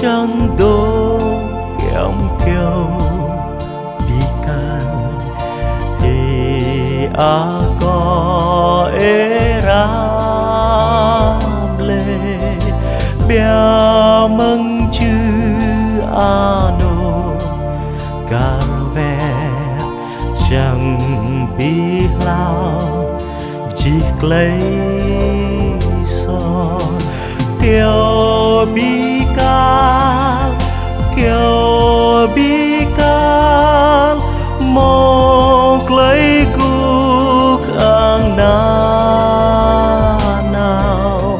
chẳng đô kém kêu bi can thì có ram lê bia mừng chư ano cả ve chẳng bi lao chỉ lấy so kêu bi ca một lấy cuộc ang na nào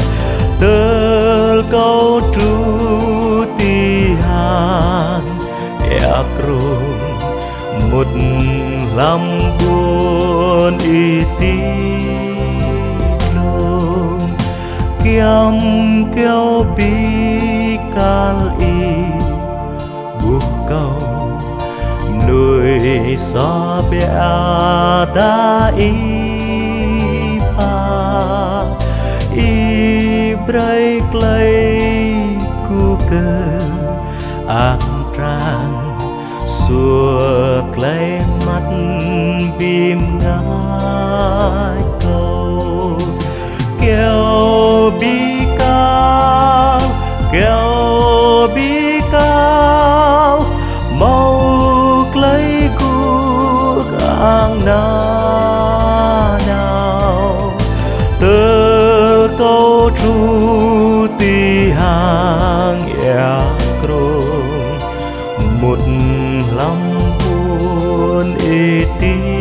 từ câu tru ti hàng ea krung một lắm buồn y tí lung kiam kêu bi cal y buộc câu nuôi sa bia da y pa y bray clay cu cơ an trang xua clay mắt bìm ngái câu kêu bi cao mau lấy cuộc ang na nào từ câu tru ti hàng ea krung một lắm buồn ê tí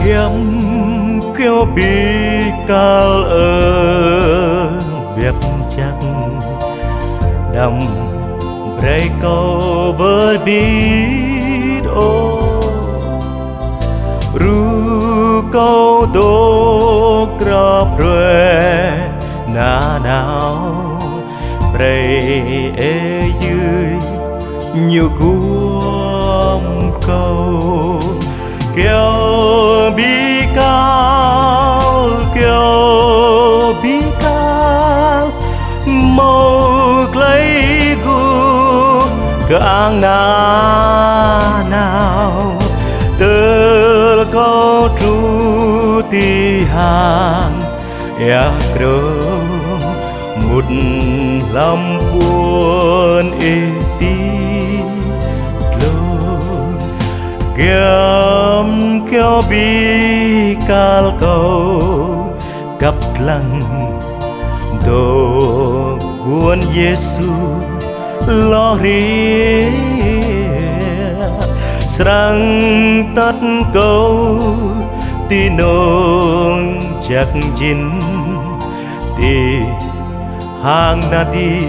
kiếm kêu bi cal biết chắc đầm bray câu vơ đi ô ru câu đô krap rê na nào bray ê dưới nhiều guom câu kêu bi cao một lấy gu ang na nào từ câu tru ti hàng ea krung một lòng buồn ê tí lung kiam kêu bi cal câu cặp lăng đồ guôn Giêsu lo ria srang tất câu ti nong chắc jin ti hang na ti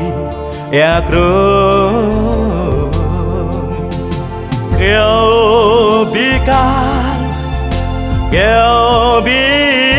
ea krung kêu bi